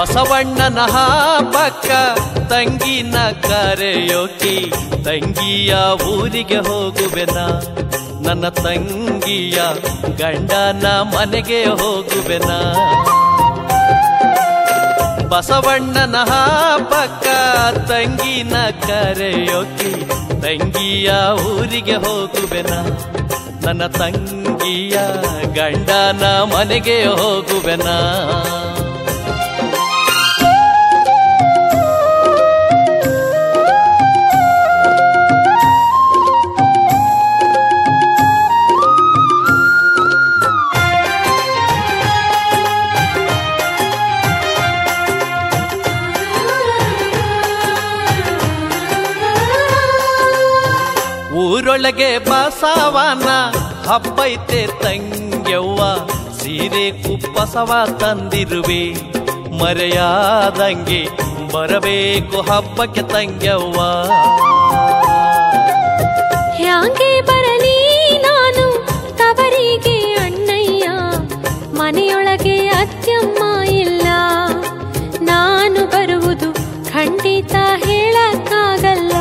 ಬಸವಣ್ಣನ ಹಬ್ಬಕ್ಕ ತಂಗಿನ ಕರೆಯೋಕಿ ತಂಗಿಯ ಊರಿಗೆ ಹೋಗುವೆನ ನನ್ನ ತಂಗಿಯ ಗಂಡನ ಮನೆಗೆ ಹೋಗುವೆನ ಬಸವಣ್ಣನ ಹಬ್ಬಕ್ಕ ತಂಗಿನ ಕರೆಯೋಕಿ ತಂಗಿಯ ಊರಿಗೆ ಹೋಗುವೆನ ನನ್ನ ತಂಗಿಯ ಗಂಡನ ಮನೆಗೆ ಹೋಗುವೆನ ಊರೊಳಗೆ ಬಸವನ ಹಬ್ಬೈತೆ ತಂಗ್ಯವ್ವ ಸೀರೆ ಕುಪ್ಪಸವ ತಂದಿರುವೆ ಮರೆಯಾದಂಗೆ ಬರಬೇಕು ಹಬ್ಬಕ್ಕೆ ತಂಗ್ಯವ್ವ ಹ್ಯಾಂಗೆ ಬರಲಿ ನಾನು ತವರಿಗೆ ಅಣ್ಣಯ್ಯ ಮನೆಯೊಳಗೆ ಅತ್ಯಮ್ಮ ಇಲ್ಲ ನಾನು ಬರುವುದು ಖಂಡಿತ ಹೇಳಕ್ಕಾಗಲ್ಲ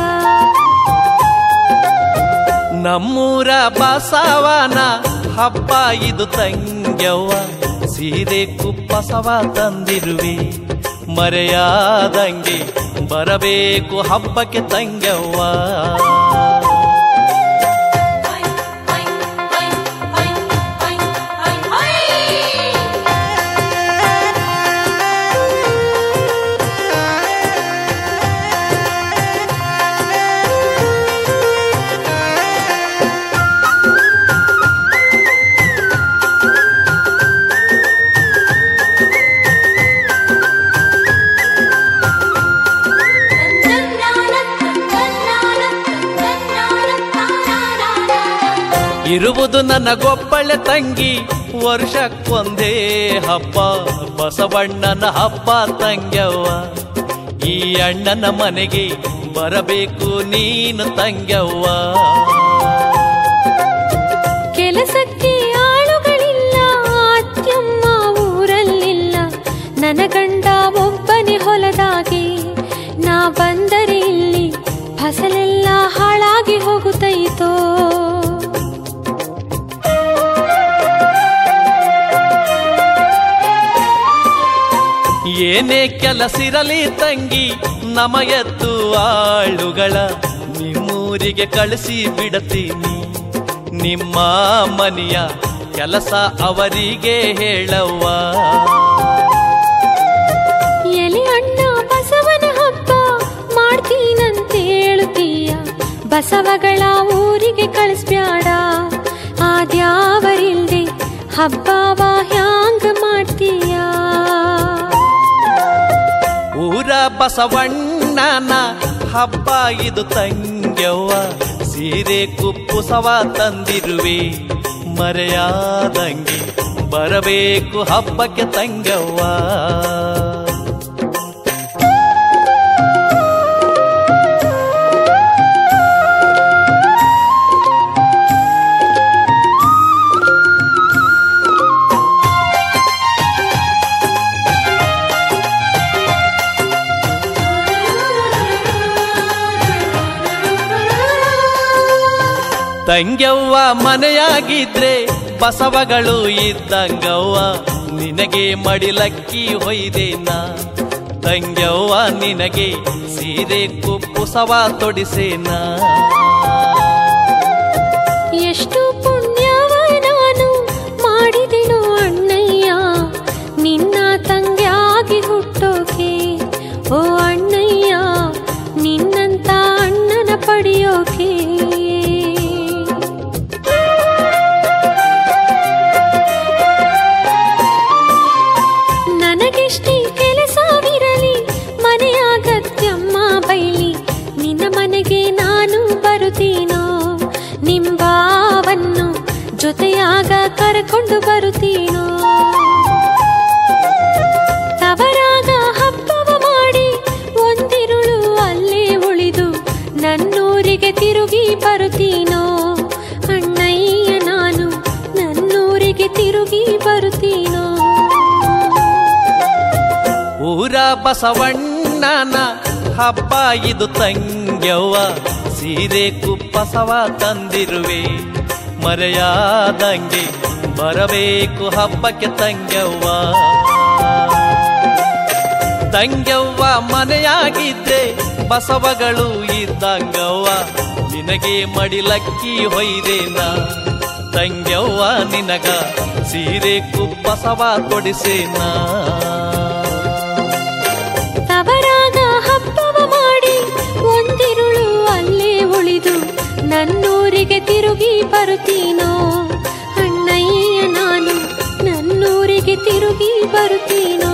ನಮ್ಮೂರ ಬಸವನ ಹಬ್ಬ ಇದು ತಂಗ್ಯವ್ವ ಸೀರೆ ಕುಪ್ಪಸವ ತಂದಿರುವೆ ಮರೆಯಾದಂಗೆ ಬರಬೇಕು ಹಬ್ಬಕ್ಕೆ ತಂಗ್ಯವ್ವ ಇರುವುದು ನನ್ನ ಗೊಬ್ಬಳೆ ತಂಗಿ ವರ್ಷಕ್ಕೊಂದೇ ಹಬ್ಬ ಬಸವಣ್ಣನ ಹಬ್ಬ ತಂಗ್ಯವ್ವ ಈ ಅಣ್ಣನ ಮನೆಗೆ ಬರಬೇಕು ನೀನು ತಂಗ್ಯವ್ವ ಕೆಲಸಕ್ಕೆ ಆಳುಗಳಿಲ್ಲ ಅತ್ಯಮ್ಮ ಊರಲ್ಲಿಲ್ಲ ನನ್ನ ಗಂಡ ಒಬ್ಬನೇ ಹೊಲದಾಗಿ ನಾ ಬಂದರೆ ಇಲ್ಲಿ ಫಸಲೆಲ್ಲ ಹಾಳಾಗಿ ಹೋಗುತ್ತೈತೋ ಏನೇ ಕೆಲಸಿರಲಿ ತಂಗಿ ನಮಯತ್ತು ಆಳುಗಳ ನಿಮ್ಮೂರಿಗೆ ಕಳಿಸಿ ಬಿಡತೀನಿ ನಿಮ್ಮ ಮನೆಯ ಕೆಲಸ ಅವರಿಗೆ ಹೇಳವ್ವ ಎಲೆ ಅಣ್ಣ ಬಸವನ ಹಬ್ಬ ಮಾಡ್ತೀನಂತ ಹೇಳುತ್ತೀಯ ಬಸವಗಳ ಊರಿಗೆ ಕಳಿಸ್ಬ್ಯಾಡ ಆದ್ಯಾವರಿಲ್ದೆ ಹಬ್ಬವ ಹ್ಯಾಂಗ ಮಾಡ್ತೀಯ ಊರ ಬಸವಣ್ಣನ ಹಬ್ಬ ಇದು ತಂಗ್ಯವ್ವ ಸೀರೆ ಕುಪ್ಪುಸವ ತಂದಿರುವೆ ಮರೆಯಾದಂಗೆ ಬರಬೇಕು ಹಬ್ಬಕ್ಕೆ ತಂಗ್ಯವ್ವ ತಂಗ್ಯವ್ವ ಮನೆಯಾಗಿದ್ರೆ ಬಸವಗಳು ಇದ್ದಂಗವ್ವ ನಿನಗೆ ಮಡಿಲಕ್ಕಿ ಹೊಯ್ದೇನ ತಂಗ್ಯವ್ವ ನಿನಗೆ ಸೀರೆ ಕುಪ್ಪುಸವ ತೊಡಿಸೇನ ಎಷ್ಟು ಪುಣ್ಯವ ನಾನು ಮಾಡಿದೆನೋ ಅಣ್ಣಯ್ಯ ನಿನ್ನ ತಂಗ್ಯಾಗಿ ಹುಟ್ಟೋಕೆ ಓ ಅಣ್ಣಯ್ಯ ನಿನ್ನಂತ ಅಣ್ಣನ ಪಡೆಯೋಕೆ ನನಗೆಷ್ಟೇ ಕೆಲಸವಿರಲಿ ಮನೆಯಾಗತ್ಯಮ್ಮ ಬೈಲಿ ನಿನ್ನ ಮನೆಗೆ ನಾನು ಬರುತ್ತೀನೋ ನಿಂಬಾವನ್ನು ಜೊತೆಯಾಗ ಕರೆಕೊಂಡು ಬರುತ್ತೀನೋ ತವರಾಗ ಹಬ್ಬವ ಮಾಡಿ ಒಂದಿರುಳು ಅಲ್ಲೇ ಉಳಿದು ನನ್ನೂರಿಗೆ ತಿರುಗಿ ಬರುತ್ತೀನೋ ಅಣ್ಣಯ್ಯ ನಾನು ನನ್ನೂರಿಗೆ ತಿರುಗಿ ಬರುತ್ತೀನೋ ಊರ ಊರ ಬಸವಣ್ಣನ ಹಬ್ಬ ಇದು ತಂಗ್ಯವ್ವ, ಸೀರೆ ಕುಪ್ಪಸವ ತಂದಿರುವೆ, ಮರೆಯಾದಂಗೆ ಬರಬೇಕು ಹಬ್ಬಕ್ಕೆ ತಂಗ್ಯವ್ವ. ತಂಗ್ಯವ್ವ ಮನೆಯಾಗಿದ್ದೆ ಬಸವಗಳು ಇದ್ದಂಗವ್ವ, ನಿನಗೆ ಮಡಿಲಕ್ಕಿ ಹೊಯ್ದೇನ ತಂಗ್ಯವ್ವ, ನಿನಗ ಸೀರೆ ಕುಪ್ಪಸವ ಕೊಡಿಸೇನ. ತವರಾಗ ಹಬ್ಬವ ಮಾಡಿ ಒಂದಿರುಳು ಅಲ್ಲೇ ಉಳಿದು ನನ್ನೂರಿಗೆ ತಿರುಗಿ ಬರುತ್ತೀನೋ ಅಣ್ಣಯ್ಯ, ನಾನು ನನ್ನೂರಿಗೆ ತಿರುಗಿ ಬರುತ್ತೀನೋ.